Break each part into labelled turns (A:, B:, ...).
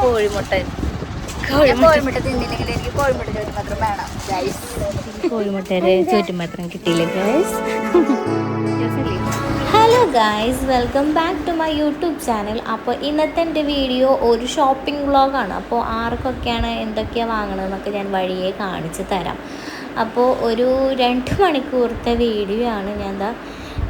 A: കോഴിമുട്ട
B: കോഴിമുട്ട തിന്നില്ലെങ്കിൽ എനിക്ക് കോഴിമുട്ട ചോറ്റും മാത്രം വേണം ഗൈസ്.
A: കോഴിമുട്ടയുടെ ചോറ്റും മാത്രം കിട്ടിയില്ലേ guys? Hello guys, welcome back to my YouTube channel. അപ്പോൾ ഇന്നത്തെ എൻ്റെ വീഡിയോ ഒരു ഷോപ്പിംഗ് വ്ളോഗാണ്. അപ്പോൾ ആർക്കൊക്കെയാണ് എന്തൊക്കെയാണ് വാങ്ങണതെന്നൊക്കെ ഞാൻ വഴിയെ കാണിച്ച് തരാം. അപ്പോൾ ഒരു 2 മണിക്കൂറത്തെ വീഡിയോ ആണ് ഞാൻ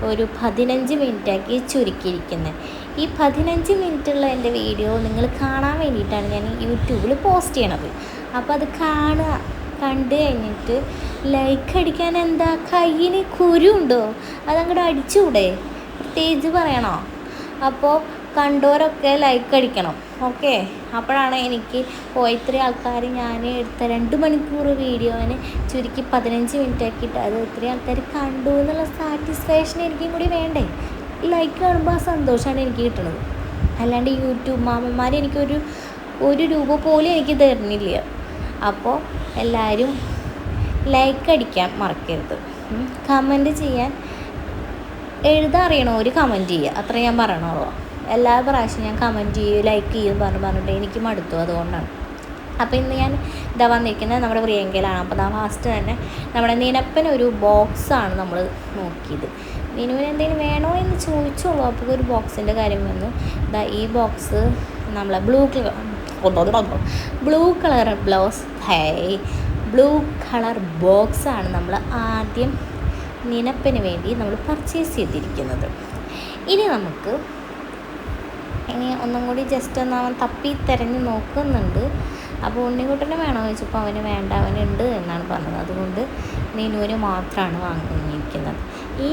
A: ഒരു 15 മിനിറ്റാക്കി ചുരുക്കിയിരിക്കുന്നത്. ഈ 15 മിനിറ്റുള്ള എൻ്റെ വീഡിയോ നിങ്ങൾ കാണാൻ വേണ്ടിയിട്ടാണ് ഞാൻ യൂട്യൂബിൽ പോസ്റ്റ് ചെയ്യണത്. അപ്പോൾ അത് കണ്ട് കഴിഞ്ഞിട്ട് ലൈക്ക് അടിക്കാൻ എന്താ കയ്യിന് കുരുണ്ടോ? അതങ്ങോട്ട് അടിച്ചുകൂടെ? പ്രത്യേകിച്ച് പറയണോ? അപ്പോൾ കണ്ടോരൊക്കെ ലൈക്ക് അടിക്കണം, ഓക്കെ? അപ്പോഴാണ് എനിക്ക് ഇത്രയും ആൾക്കാർ ഞാൻ എടുത്ത 2 മണിക്കൂർ വീഡിയോനെ ചുരുക്കി 15 മിനിറ്റ് ആക്കിയിട്ട് അത് ഇത്രയും ആൾക്കാർ കണ്ടു എന്നുള്ള സാറ്റിസ്ഫാക്ഷൻ എനിക്കും കൂടി വേണ്ടേ? ലൈക്ക് കാണുമ്പോൾ ആ സന്തോഷമാണ് എനിക്ക് കിട്ടുന്നത്. അല്ലാണ്ട് യൂട്യൂബ് മാമന്മാർ എനിക്കൊരു രൂപ പോലും എനിക്ക് തരുന്നില്ല. അപ്പോൾ എല്ലാവരും ലൈക്ക് അടിക്കാൻ മറക്കരുത്. കമൻറ്റ് ചെയ്യാൻ എഴുതാൻ അറിയണവർ കമൻറ്റ് ചെയ്യുക, അത്ര ഞാൻ പറയണുള്ളൂ. എല്ലാ പ്രാവശ്യം ഞാൻ കമൻറ്റ് ചെയ്യും ലൈക്ക് ചെയ്യും പറഞ്ഞിട്ട് എനിക്ക് മടുത്തു. അതുകൊണ്ടാണ്. അപ്പോൾ ഇന്ന് ഞാൻ വന്നിരിക്കുന്നത് നമ്മുടെ പ്രിയങ്കയിലാണ്. അപ്പോൾ ഫാസ്റ്റ് തന്നെ നമ്മുടെ നിനപ്പനൊരു ബോക്സാണ് നമ്മൾ നോക്കിയത്. നിനുവിന് എന്തെങ്കിലും വേണോ എന്ന് ചോദിച്ചോളൂ. അപ്പോൾ ഒരു ബോക്സിൻ്റെ കാര്യം വന്നു. ഈ ബോക്സ് നമ്മളെ ബ്ലൂ കളർ ബോക്സാണ് നമ്മൾ ആദ്യം നിനപ്പന് വേണ്ടി നമ്മൾ പർച്ചേസ് ചെയ്തിരിക്കുന്നത്. ഇനി ഒന്നും കൂടി ജസ്റ്റ് ഒന്ന് അവൻ തപ്പി തിരഞ്ഞ് നോക്കുന്നുണ്ട്. അപ്പോൾ ഉണ്ണിക്കുട്ടന് വേണമെന്ന് ചോദിച്ചപ്പോൾ അവന് വേണ്ട, അവനുണ്ട് എന്നാണ് പറഞ്ഞത്. അതുകൊണ്ട് നിനുവിന് മാത്രമാണ് വാങ്ങിയിരിക്കുന്നത്. ഈ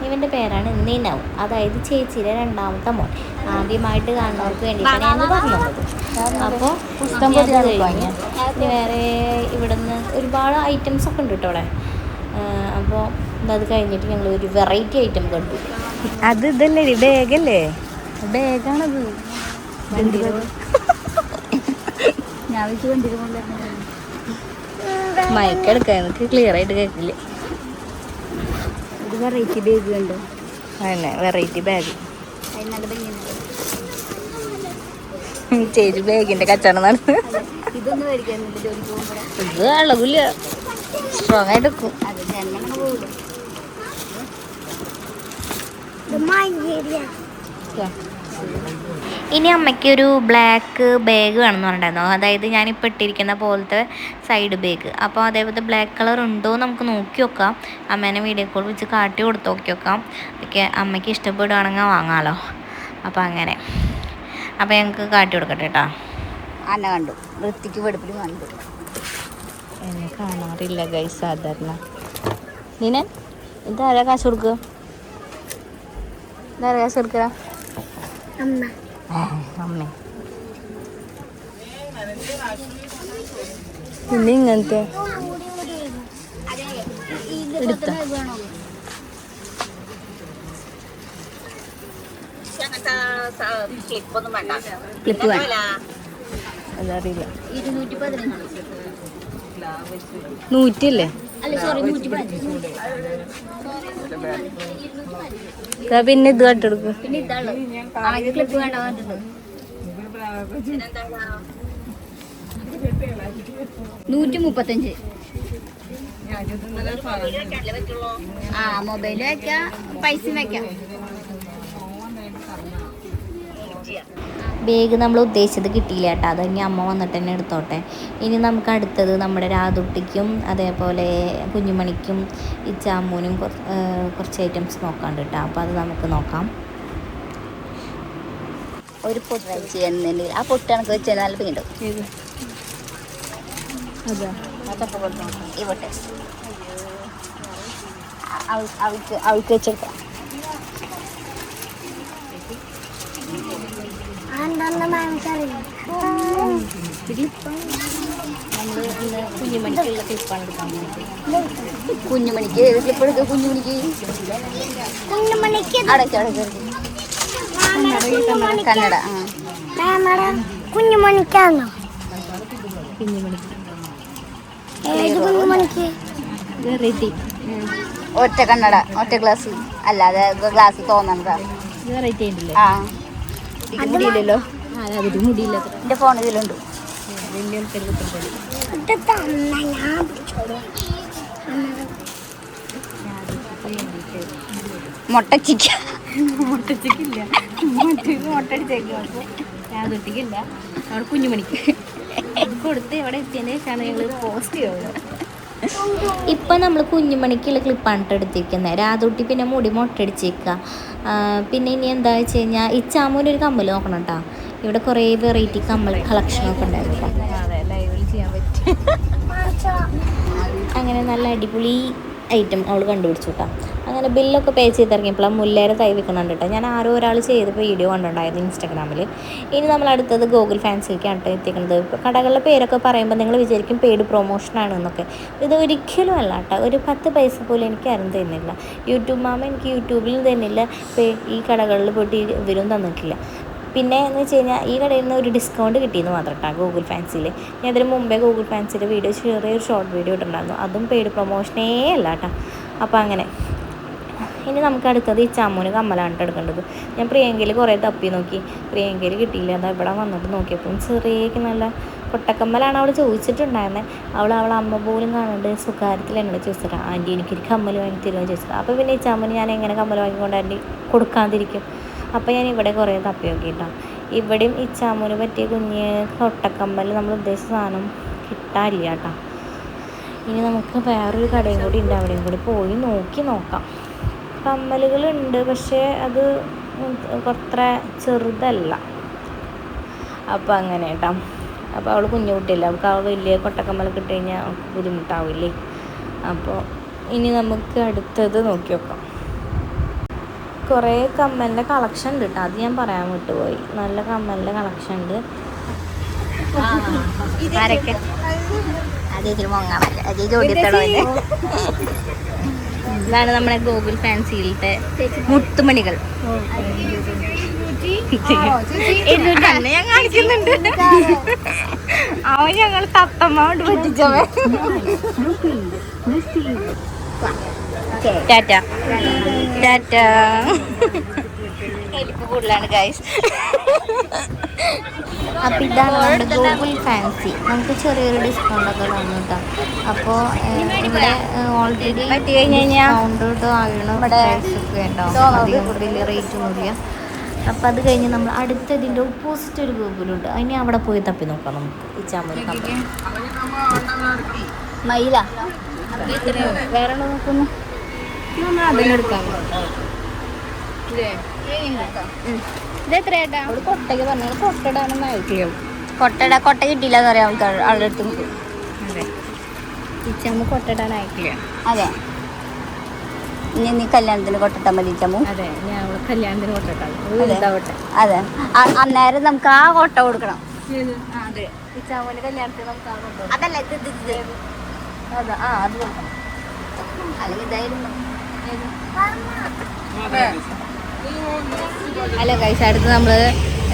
A: ഇവൻ്റെ പേരാണ് നിനവ്, അതായത് ചേച്ചിയുടെ 2ാമത്തെ മോൻ. ആദ്യമായിട്ട് കാണുന്നവർക്ക് വേണ്ടിയിട്ടാണ് ഞാൻ പറഞ്ഞത്. അപ്പോൾ വേറെ ഇവിടുന്ന് ഒരുപാട് ഐറ്റംസ് ഒക്കെ ഉണ്ട് കേട്ടോ അവിടെ. അപ്പോൾ അത് കഴിഞ്ഞിട്ട് ഞങ്ങൾ ഒരു വെറൈറ്റി ഐറ്റം കണ്ടു.
B: അത് ഇതല്ലേ, ബാഗല്ലേ? ബാഗാണത്. ഞാൻ വെച്ച് കണ്ടിരുന്നില്ല.
A: മയക്കെടുക്കാൻ എനിക്ക് ക്ലിയർ ആയിട്ട് കേൾക്കില്ല.
B: ഒരു വെറൈറ്റി ബാഗ് കണ്ടോ?
A: അതന്നെ വെറൈറ്റി ബാഗ്. ചേച്ചി ബാഗിന്റെ കച്ചവടം നടന്ന്
B: ഇതൊന്നും മേടിക്കാനില്ല ജോലിക്ക് പോകുമ്പോൾ.
A: ഇത് അളവില്ല, സ്ട്രോങ് ആയിട്ട് വെക്കും. ഇനി അമ്മയ്ക്ക് ഒരു ബ്ലാക്ക് ബാഗ് വേണമെന്ന് പറഞ്ഞിട്ടുണ്ടായിരുന്നു. അതായത് ഞാനിപ്പോൾ ഇട്ടിരിക്കുന്ന പോലത്തെ സൈഡ് ബാഗ്. അപ്പോൾ അതേപോലത്തെ ബ്ലാക്ക് കളർ ഉണ്ടോ നമുക്ക് നോക്കി നോക്കാം. അമ്മേനെ വീഡിയോ കോൾ വെച്ച് കാട്ടി കൊടുത്ത് നോക്കി നോക്കാം. ഒക്കെ അമ്മയ്ക്ക് ഇഷ്ടപ്പെടുകയാണെങ്കിൽ വാങ്ങാമല്ലോ. അപ്പോൾ അങ്ങനെ അപ്പോൾ ഞങ്ങൾക്ക് കാട്ടി കൊടുക്കട്ടെ കേട്ടോ.
B: അന്ന കണ്ടു, വൃത്തിക്ക് വെടുപ്പിൽ കണ്ടു.
A: എന്നെ കാണാറില്ല ഗൈസ് സാധാരണ. നീന ഇതാരാ കാശ് കൊടുക്കുക? ഇതാരാ കാശ് കൊടുക്കുക? അമ്മേ. പിന്നെ ഇങ്ങനത്തെ എടുത്ത ക്ലിപ്പ് അതറിയില്ല. 100 അല്ലേ? പിന്നെ ഇത് കട്ടെടുക്കും.
B: 135. മൊബൈൽ വെക്കാം, പൈസ വെക്കാം.
A: ബാഗ് നമ്മൾ ഉദ്ദേശിച്ചത് കിട്ടിയില്ല കേട്ടോ. അത് ഇനി അമ്മ വന്നിട്ട് തന്നെ എടുത്തോട്ടെ. ഇനി നമുക്ക് അടുത്തത് നമ്മുടെ രാധുട്ടിക്കും അതേപോലെ കുഞ്ഞുമണിക്കും ഇച്ചാമ്മൂനും കുറച്ച് ഐറ്റംസ് നോക്കാണ്ട് കേട്ടോ. അപ്പോൾ അത് നമുക്ക് നോക്കാം.
B: ഒരു പൊട്ട് ചെയ്യുന്നുണ്ടെങ്കിൽ ആ പൊട്ട് കണക്ക് വെച്ചാൽ നല്ല പെയിൻറ്റും. ഈ പൊട്ട് അവൾക്ക് വെച്ചെടുക്കാം.
A: കുഞ്ഞുമണിക്കുള്ള ക്ലിപ്പാണ് എടുക്കാൻ വേണ്ടി.
B: കുഞ്ഞുമണിക്ക് ഏത് ക്ലിപ്പ് എടുക്കുക? കുഞ്ഞുമണിക്ക് കന്നഡ.
C: കുഞ്ഞുമണിക്കാണോ?
A: കുഞ്ഞുമണിക്ക് വെറൈറ്റി
B: ഒറ്റ കണ്ണട, ഒറ്റ ഗ്ലാസ്, അല്ലാതെ ഗ്ലാസ് തോന്നണതാ.
A: വെറൈറ്റി ഉണ്ടല്ലേ?
B: ആ കൂടിയില്ലല്ലോ.
A: അതിൽ മുടിയില്ല.
B: എൻ്റെ ഫോൺ ഇതിലുണ്ട്.
A: വലിയ
B: മുട്ടച്ചിക്ക
A: മുട്ടച്ചിക്കില്ല, മുട്ടടിച്ചേക്കും. യാതൊട്ടിക്കില്ല, അവിടെ കുഞ്ഞുമണിക്ക് കൊടുത്ത് ഇവിടെ എത്തിയതിന് ശേഷമാണ് ഞങ്ങൾ പോസ്റ്റ് ചെയ്യുന്നത്. ഇപ്പം നമ്മൾ കുഞ്ഞുമണിക്കുള്ള ക്ലിപ്പാണ് എടുത്തിരിക്കുന്നത്. രാതുട്ടി പിന്നെ മുടി മൊട്ടടിച്ചേക്കുക. പിന്നെ ഇനി എന്താ വെച്ച് കഴിഞ്ഞാൽ ഇച്ചാമൂനൊരു കമ്മൽ നോക്കണം കേട്ടോ. ഇവിടെ കുറേ വെറൈറ്റി കമ്മൽ കളക്ഷനൊക്കെ ഉണ്ടായിരുന്നു. അതെ, ലൈവിൽ ചെയ്യാൻ പറ്റും. അങ്ങനെ നല്ല അടിപൊളി ഐറ്റം അവൾ കണ്ടുപിടിച്ചു കേട്ടോ. അങ്ങനെ ബില്ലൊക്കെ പേ ചെയ്തിറങ്ങിയപ്പോഴാണ് മുല്ലേരെ തൈ വിൽക്കുന്നുണ്ട് കേട്ടോ. ഞാൻ ആരോ ഒരാൾ ചെയ്തപ്പോൾ വീഡിയോ കണ്ടിട്ടുണ്ടായിരുന്നു ഇൻസ്റ്റാഗ്രാമിൽ. ഇനി നമ്മൾ അടുത്തത് ഗൂഗിൾ ഫാൻസിലേക്കാണ് കേട്ടോ എത്തിക്കുന്നത്. കടകളുടെ പേരൊക്കെ പറയുമ്പോൾ നിങ്ങൾ വിചാരിക്കും പെയ്ഡ് പ്രൊമോഷനാണെന്നൊക്കെ. ഇത് ഒരിക്കലും അല്ല കേട്ടോ. ഒരു 10 പൈസ പോലും എനിക്ക് ആരും തരുന്നില്ല. യൂട്യൂബ് മാമ എനിക്ക് യൂട്യൂബിൽ തരുന്നില്ല, ഈ കടകളിൽ പോയിട്ട് ഇവരും തന്നിട്ടില്ല. പിന്നെ എന്ന് വെച്ച് കഴിഞ്ഞാൽ ഈ കടയിൽ നിന്ന് ഒരു ഡിസ്കൗണ്ട് കിട്ടിയെന്ന് മാത്രം കേട്ടോ ഗൂഗിൾ ഫാൻസിയിൽ. ഞാൻ ഇതിന് മുമ്പേ ഗൂഗിൾ ഫാൻസിയുടെ വീഡിയോ ചെറിയൊരു ഷോർട്ട് വീഡിയോ ഇട്ടുണ്ടായിരുന്നു. അതും പെയ്ഡ് പ്രൊമോഷനേ അല്ല കേട്ടോ. അപ്പോൾ അങ്ങനെ ഇനി നമുക്ക് അടുത്തത് ഈ ചാമൂന് കമ്മലാണ് എടുക്കേണ്ടത്. ഞാൻ പ്രിയങ്കയിൽ കുറേ തപ്പി നോക്കി, പ്രിയങ്കയിൽ കിട്ടിയില്ല. എന്താ ഇവിടെ വന്നിട്ട് നോക്കിയപ്പോൾ ചെറിയ നല്ല കൊട്ടക്കമ്മലാണ് അവൾ ചോദിച്ചിട്ടുണ്ടായിരുന്നത്. അവളെ അമ്മ പോലും കാണുന്നുണ്ട് സുഖാര്യത്തിൽ എന്നോട് ചോദിച്ചിട്ട്, ആൻറ്റി എനിക്കൊരു കമ്മൽ വാങ്ങി തരുമെന്ന് ചോദിച്ചിട്ട്. അപ്പോൾ പിന്നെ ഈ ചാമൂന് ഞാൻ എങ്ങനെ കമ്മൽ വാങ്ങിക്കൊണ്ട് ആൻറ്റി കൊടുക്കാതിരിക്കും. അപ്പോൾ ഞാൻ ഇവിടെ കുറേ തപ്പി നോക്കിയിട്ടാണ്. ഇവിടെയും ഈ ചാമൂന് പറ്റിയ കുഞ്ഞ് കൊട്ടക്കമ്മൽ നമ്മൾ ഉദ്ദേശിച്ച സാധനം കിട്ടാനില്ല കേട്ടോ. ഇനി നമുക്ക് വേറൊരു കടയും കൂടി ഉണ്ട്, അവിടെയും കൂടി പോയി നോക്കാം. കമ്മലുകളുണ്ട്, പക്ഷേ അത് അത്ര ചെറുതല്ല. അപ്പോൾ അങ്ങനെ കേട്ടോ. അപ്പോൾ അവൾ കുഞ്ഞു കുട്ടിയല്ല, അവൾക്ക് അവൾ വലിയ കൊട്ടക്കമ്മൽ കിട്ടി കഴിഞ്ഞാൽ അവൾക്ക് ബുദ്ധിമുട്ടാവില്ലേ. അപ്പോൾ ഇനി നമുക്ക് അടുത്തത് നോക്കി നോക്കാം. കുറേ കമ്മലിൻ്റെ കളക്ഷൻ ഉണ്ട് കേട്ടോ, അത് ഞാൻ പറയാൻ വിട്ടുപോയി. നല്ല കമ്മലിൻ്റെ കളക്ഷൻ ഉണ്ട്.
B: ആരൊക്കെ അതേതിൽ മോങ്ങാമല്ല അതേ ജോഡിത്തടോ.
A: ഇതാണ് നമ്മുടെ ഗൂഗിൾ ഫാൻസിയിലത്തെ മുത്തുമണികൾ. ഞാൻ കാണിക്കുന്നുണ്ട്. അവൻ ഞങ്ങൾ തത്തമ്മ കൊണ്ട് പറ്റിച്ചവൻ. ടാറ്റ ടാറ്റ. എലിപ്പ് കൂടുതലാണ് ഗൈസ്. അപ്പോൾ ഇതാണ് നമ്മുടെ ഗൂഗിൾ ഫാൻസി. നമുക്ക് ചെറിയൊരു ഡിസ്കൗണ്ടൊക്കെ തന്നു കേട്ടോ. അപ്പോൾ ഇവിടെ ഓൾറെഡി ഡിസ്കൗണ്ട് ആകണം, പ്രൈസൊക്കെ ഉണ്ടാവും, അധികം വലിയ റേറ്റ് ഒന്നുമില്ല. അപ്പോൾ അത് കഴിഞ്ഞ് നമ്മൾ അടുത്തതിൻ്റെ ഓപ്പോസിറ്റ് ഒരു ഗൂഗിളുണ്ട്, അതിനെ അവിടെ പോയി തപ്പി നോക്കാം നമുക്ക്. ഈ ചാമ്പൽ
B: മയില
A: വേറെ നോക്കുന്നു, അതിനെടുക്കാം. ഇതെത്രയായിട്ടാ അവള് കൊട്ടയ്ക്ക് പറഞ്ഞാൽ കൊട്ടയിടാനൊന്നും ആയിട്ടില്ല.
B: കൊട്ട കിട്ടിയില്ല എന്ന് പറയാം ആൾക്കാർ ആളുടെ അടുത്ത്.
A: അതെ, ഇച്ചമ്മ കൊട്ടയിടാനായിട്ടില്ല.
B: അതെ, ഇനി നീ കല്യാണത്തിന് കൊട്ടിട്ടാൽ മതി ചമ്മു.
A: അതെ, ഞാൻ അവളെ കല്യാണത്തിന് കൊട്ടിട്ടാണ്.
B: അതെ, അന്നേരം നമുക്ക് ആ കൊട്ട കൊടുക്കണം.
A: അതെ, ഇച്ചാമ്മന്റെ കല്യാണത്തിന് നമുക്ക് ആ കൊട്ട.
B: അതല്ല ഇത്
A: അതെ, അത് കൊടുക്കണം.
B: അല്ലെങ്കിൽ ഇതായിരുന്നു.
A: അല്ല കൈസ്, അടുത്ത് നമ്മള്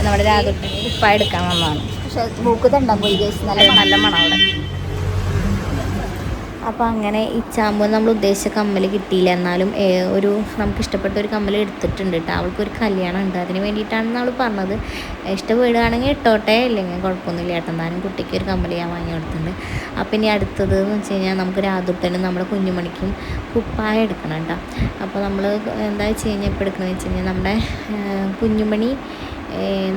A: നമ്മുടെ രാതുട്ടിന് കുപ്പായ എടുക്കാൻ വന്നതാണ്.
B: പക്ഷെ മൂക്ക് തണ്ടാൻ പോയി ഗൈസ്,
A: നല്ല മണം അവിടെ. അപ്പോൾ അങ്ങനെ ഇച്ചാമ്പോ നമ്മൾ ഉദ്ദേശിച്ച കമ്മൽ കിട്ടിയില്ല. എന്നാലും ഒരു നമുക്ക് ഇഷ്ടപ്പെട്ട ഒരു കമ്മൽ എടുത്തിട്ടുണ്ട് കേട്ടോ. അവൾക്കൊരു കല്യാണം ഉണ്ട്, അതിന് വേണ്ടിയിട്ടാണെന്ന് അവൾ പറഞ്ഞത്. ഇഷ്ടപ്പെടുകയാണെങ്കിൽ ഇട്ടോട്ടെ, ഇല്ലെങ്കിൽ കുഴപ്പമൊന്നുമില്ല ഏട്ടൻ. എന്നാലും കുട്ടിക്ക് ഒരു കമ്മൽ ഞാൻ വാങ്ങി കൊടുത്തിട്ടുണ്ട്. അപ്പം ഇനി അടുത്തത് എന്ന് വെച്ച് കഴിഞ്ഞാൽ നമുക്ക് രാതുട്ടനും നമ്മുടെ കുഞ്ഞുമണിക്കും കുപ്പായ എടുക്കണം കേട്ടോ. അപ്പോൾ നമ്മൾ എന്താ വെച്ച് കഴിഞ്ഞാൽ ഇപ്പോൾ എടുക്കണമെന്ന് വെച്ച് കഴിഞ്ഞാൽ നമ്മുടെ കുഞ്ഞുമണി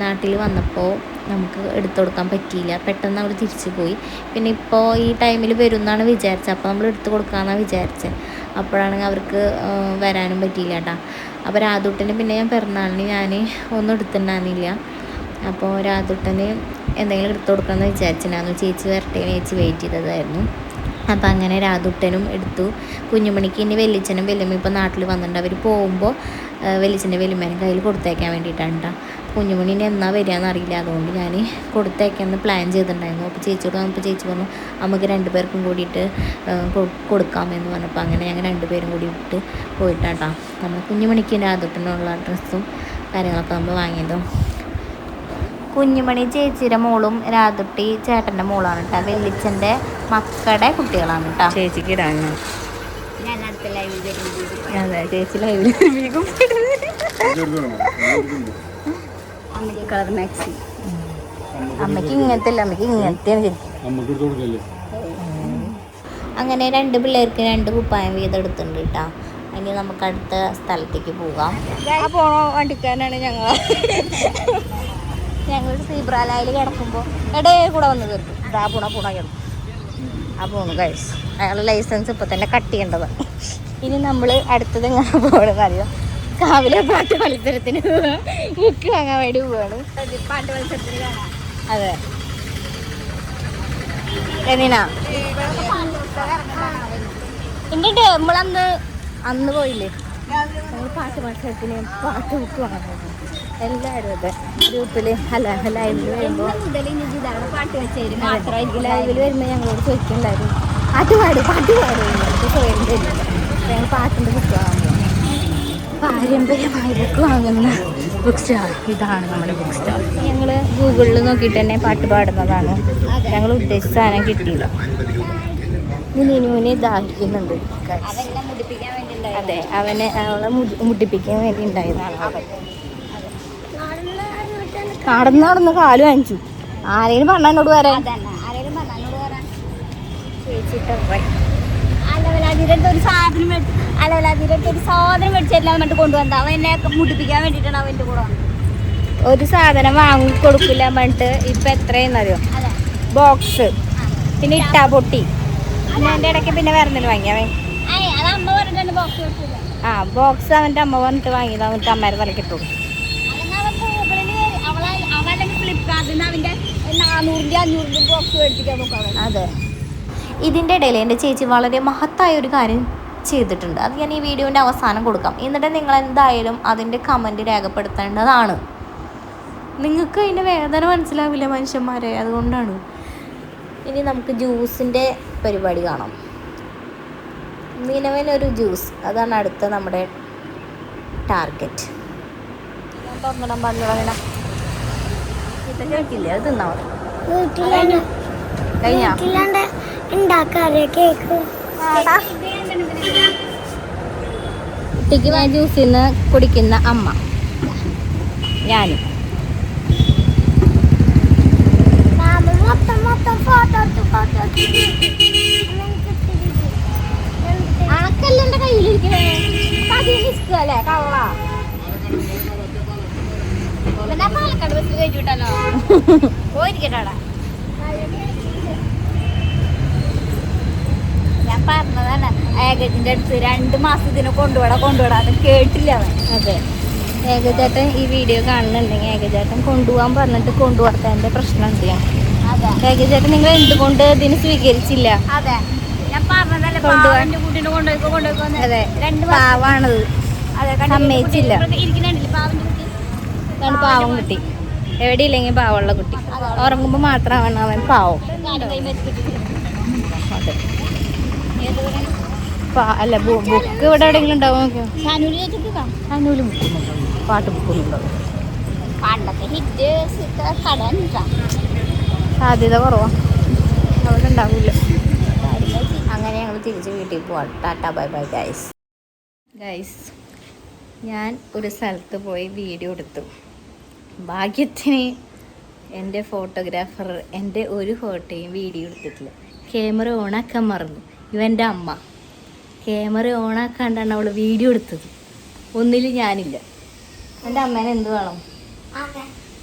A: നാട്ടിൽ വന്നപ്പോൾ നമുക്ക് എടുത്തു കൊടുക്കാൻ പറ്റിയില്ല. പെട്ടെന്ന് അവൾ തിരിച്ചു പോയി. പിന്നെ ഇപ്പോൾ ഈ ടൈമിൽ വരും എന്നാണ് വിചാരിച്ചത്. അപ്പോൾ നമ്മൾ എടുത്തു കൊടുക്കാമെന്നാണ് വിചാരിച്ചത്. അപ്പോഴാണെങ്കിൽ അവർക്ക് വരാനും പറ്റിയില്ല കേട്ടോ. അപ്പോൾ രാതുട്ടന് പിന്നെ ഞാൻ പിറന്നാളിന് ഞാൻ ഒന്നും എടുത്തിട്ടുണ്ടായിരുന്നില്ല. അപ്പോൾ രാതുട്ടന് എന്തെങ്കിലും എടുത്തു കൊടുക്കണമെന്ന് വിചാരിച്ചിട്ടുണ്ടായിരുന്നു. ചേച്ചി വരട്ടെ ചേച്ചി വെയിറ്റ് ചെയ്തതായിരുന്നു. അപ്പോൾ അങ്ങനെ രാതുട്ടനും എടുത്തു. കുഞ്ഞുമണിക്ക് ഇനി വെല്ലിച്ചനും വെല്ലുമ്മ ഇപ്പോൾ നാട്ടിൽ വന്നിട്ടുണ്ട്. അവർ പോകുമ്പോൾ വെല്ലിച്ചൻ്റെ വെല്ലുമ്മേനും കയ്യിൽ കൊടുത്തേക്കാൻ വേണ്ടിയിട്ടാണ് കേട്ടോ. കുഞ്ഞുമണീനെ എന്നാ വരികയെന്ന് അറിയില്ല, അതുകൊണ്ട് ഞാൻ കൊടുത്തേക്കാന്ന് പ്ലാൻ ചെയ്തിട്ടുണ്ടായിരുന്നു. അപ്പോൾ ചേച്ചിയോട് നമുക്ക് ചേച്ചി പറഞ്ഞു നമുക്ക് 2 പേർക്കും കൂടിയിട്ട് കൊടുക്കാമെന്ന് പറഞ്ഞപ്പോൾ അങ്ങനെ ഞങ്ങൾ 2 പേരും കൂടി ഇട്ട് പോയിട്ടാട്ടോ നമ്മൾ കുഞ്ഞുമണിക്ക് രാതുട്ടനുള്ള ഡ്രസ്സും കാര്യങ്ങളൊക്കെ നമ്മൾ വാങ്ങിയതും. കുഞ്ഞുമണി ചേച്ചിയുടെ മോളും രാതുട്ടി ചേട്ടൻ്റെ മോളാണ് കേട്ടോ. വെല്ലിച്ചൻ്റെ മക്കളുടെ കുട്ടികളാണ് കേട്ടോ. ചേച്ചിക്ക് ഇടാൻ അതെ, ചേച്ചി ലൈവിൽ
B: കളർ മാക്സി
A: അമ്മയ്ക്ക് ഇങ്ങനത്തെ അല്ല, അമ്മയ്ക്ക് ഇങ്ങനത്തെയാണ് ശരിക്കും. അങ്ങനെ 2 പിള്ളേർക്ക് 2 കുപ്പായം വീതം എടുത്തിട്ടുണ്ട് കേട്ടോ. ഇനി നമുക്ക് അടുത്ത സ്ഥലത്തേക്ക് പോകാം.
B: പോണോ വണ്ടിക്കാരനാണ്
A: ഞങ്ങൾ സീബ്രാലായിൽ കിടക്കുമ്പോൾ ഇടയിൽ കൂടെ വന്ന് തീർക്കും. ആ കിടക്കും. ആ പോണു കഴിച്ച് അയാളുടെ ലൈസൻസ് ഇപ്പം തന്നെ കട്ട് ചെയ്യേണ്ടത്. ഇനി നമ്മൾ അടുത്തത് എങ്ങനെ പോകണമെന്ന് അറിയാം. കാവിലെ പാട്ട് മത്സരത്തിന് ബുക്ക് വാങ്ങാൻ വേണ്ടി പോവാണ്.
B: പാട്ട് മത്സരത്തിന് കാണാം.
A: അതെ എന്തിനാ എന്നിട്ട് നമ്മളന്ന് പോയില്ലേ ഞങ്ങൾ പാട്ട് മത്സരത്തിന് പാട്ട് ബുക്ക് വാങ്ങാൻ പോകും. എല്ലാവരും അതെ ഗ്രൂപ്പിൽ ലൈവിൽ വരുമ്പോൾ ലൈവിൽ വരുമ്പോൾ ഞങ്ങളോട് ചോദിക്കണ്ടായിരുന്നു പാട്ട് പാടും സ്വയം തരില്ല. ഞങ്ങൾ പാട്ടിൻ്റെ ബുക്ക് വാങ്ങാൻ പോകും. പാരമ്പര്യമായ ബുക്ക് വാങ്ങുന്ന ബുക്ക് സ്റ്റാൾ ഇതാണ് നമ്മുടെ ബുക്ക് സ്റ്റാൾ. ഞങ്ങൾ ഗൂഗിളിൽ നോക്കിയിട്ട് തന്നെ പാട്ട് പാടുന്നതാണ്. ഞങ്ങൾ ഉദ്ദേശിച്ച സാധനം കിട്ടിയില്ല. നീനുവിനെ ദാഹിക്കുന്നുണ്ട്. അതെ അവളെ മുട്ടിപ്പിക്കാൻ വേണ്ടി ഉണ്ടായതാണ്. നടന്ന് കാല് വാങ്ങിച്ചു. ആരെങ്കിലും പറഞ്ഞ എന്നോട് വരാൻ
B: ഒരു സാധനം മേടിച്ചെല്ലാം വേണ്ടി കൊണ്ടുവന്ന അവൻ എന്നെ മുടിപ്പിക്കാൻ വേണ്ടിയിട്ടാണ് അവൻ്റെ കൂടെ.
A: ഒരു സാധനം വാങ്ങി കൊടുക്കില്ല പറഞ്ഞിട്ട് ഇപ്പൊ എത്രയെന്നറിയോ? ബോക്സ് പിന്നെ ഇട്ടാ പൊട്ടി. പിന്നെ എൻ്റെ ഇടയ്ക്ക് പിന്നെ വേറെ എന്തെങ്കിലും വാങ്ങിയാവേ. ബോക്സ് അവൻ്റെ അമ്മ പറഞ്ഞിട്ട് വാങ്ങിയത്. അവൻ്റെ അമ്മേരെ തലക്കിട്ടു. അതെ ഇതിൻ്റെ ഇടയിൽ എൻ്റെ ചേച്ചി വളരെ മഹത്തായ ഒരു കാര്യം ചെയ്തിട്ടുണ്ട്. അത് ഞാൻ ഈ വീഡിയോൻ്റെ അവസാനം കൊടുക്കാം. എന്നിട്ട് നിങ്ങൾ എന്തായാലും അതിൻ്റെ കമൻറ്റ് രേഖപ്പെടുത്തേണ്ടതാണ്. നിങ്ങൾക്ക് അതിൻ്റെ വേദന മനസ്സിലാവില്ല മനുഷ്യന്മാരെ, അതുകൊണ്ടാണ്. ഇനി നമുക്ക് ജ്യൂസിൻ്റെ പരിപാടി കാണാം. നിലവിലൊരു ജ്യൂസ്, അതാണ് അടുത്ത നമ്മുടെ ടാർഗറ്റ്. കേൾക്കില്ലേ? അത് തിന്നാ കുട്ടിക്ക് ജ്യൂസിൽ നിന്ന് കുടിക്കുന്ന അമ്മ ഞാനും. അണക്കല്ലെന്റെ കയ്യിലിരിക്കണേ അല്ലേ കള്ള.
B: പാലക്കാട് ബസ് കയറ്റി വിട്ടാലോ പോയിരിക്കട്ടാടാ. ഞാൻ പറഞ്ഞതാണ് ഏകജിന്റെ അടുത്ത് 2 മാസത്തിന് കൊണ്ടുപോടാ അത് കേട്ടില്ല അവൻ.
A: അതെ ഏകചേട്ടൻ ഈ വീഡിയോ കാണുന്നുണ്ടെങ്കിൽ ഏകചേട്ടൻ കൊണ്ടുപോകാൻ പറഞ്ഞിട്ട് കൊണ്ടുപോകാത്തതിന്റെ പ്രശ്നമുണ്ട്. ഏകചേട്ടൻ നിങ്ങൾ എന്തുകൊണ്ട് ഇതിന് സ്വീകരിച്ചില്ല?
B: അതെ ഞാൻ പറഞ്ഞതല്ലേ പാവന്റെ കുട്ടീനെ കൊണ്ടുപോയിക്കോ.
A: അതെ പാവാണത്. സമ്മതിച്ചില്ല. പാവം കുട്ടി എവിടെയില്ലെങ്കിൽ പാവമുള്ള കുട്ടി. ഉറങ്ങുമ്പോൾ മാത്രമാണ് അവൻ പാവം. അതെ അല്ല ബുക്ക് ഇവിടെ എവിടെയെങ്കിലും ഉണ്ടാവും നോക്കിയോ? സാനൂല് പാട്ട് ബുക്കൊന്നുണ്ടാവും. സാധ്യത കുറവാണ്, അവിടെ ഉണ്ടാവില്ല. അങ്ങനെ ഞങ്ങൾ തിരിച്ച് വീട്ടിൽ പോവാം. Tata bye bye guys. ഞാൻ ഒരു സ്ഥലത്ത് പോയി വീഡിയോ എടുത്തു. ഭാഗ്യത്തിന് എൻ്റെ ഫോട്ടോഗ്രാഫർ എൻ്റെ ഒരു ഫോട്ടോയും വീഡിയോ എടുത്തിട്ടില്ല. ക്യാമറ ഓണാക്കാൻ മറന്നു. ഇവൻ്റെ അമ്മ ക്യാമറ ഓണാക്കാണ്ടാണ് അവൾ വീഡിയോ എടുത്തത്. ഒന്നിൽ ഞാനില്ല. എൻ്റെ അമ്മേനെ എന്ത് വേണം?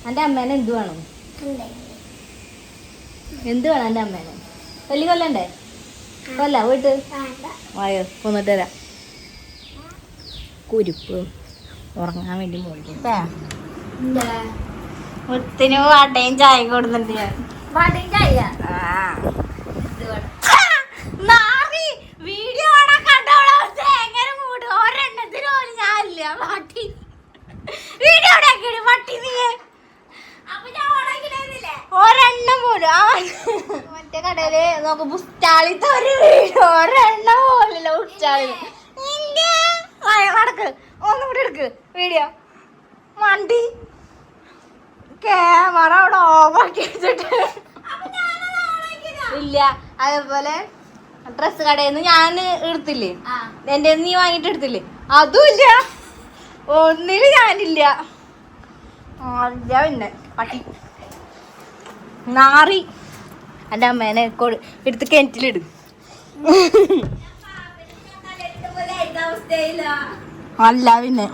A: എൻ്റെ അമ്മേനെ എന്ത് വേണം? എന്ത് വേണം എൻ്റെ അമ്മേനെ? കൊല്ലണ്ടേ? വീട്ട് വായോ കൊന്നിട്ട് തരാം. കുരുപ്പ് ഉറങ്ങാൻ വേണ്ടി മോളിക്കും. മുത്തിന് വാട്ടയും ചായ കൊടുക്കുന്നുണ്ട് ഞാൻ. വീഡിയോ എങ്ങനെ മൂട് ഒരെണ്ണത്തിന് പോലും ഞാനില്ല. പാട്ടി വീഡിയോ പട്ടി നീ ഒരെണ്ണം പോലും മറ്റേ കടയില് നോക്ക് പുസ്റ്റാളിത്തെ ഒരു വീഡിയോ ഒരെണ്ണം പോലല്ല. പുസ്റ്റാളി നടക്ക് ഒന്നും കൂടി എടുക്ക് വീഡിയോ. വണ്ടി ക്യാമറ അവിടെ ഓഫാക്കി വെച്ചിട്ട് ഇല്ല. അതേപോലെ ഡ്രസ് കടയിൽ നിന്ന് ഞാൻ എടുത്തില്ലേ, എൻ്റെ നീ വാങ്ങിട്ട് എടുത്തില്ലേ, അതും ഇല്ല. ഒന്നിലും ഞാനില്ല. പിന്നെ പട്ടി
C: നാറി എൻ്റെ അമ്മേനെ എടുത്ത് കിണറ്റിലിടും. അല്ല പിന്നെ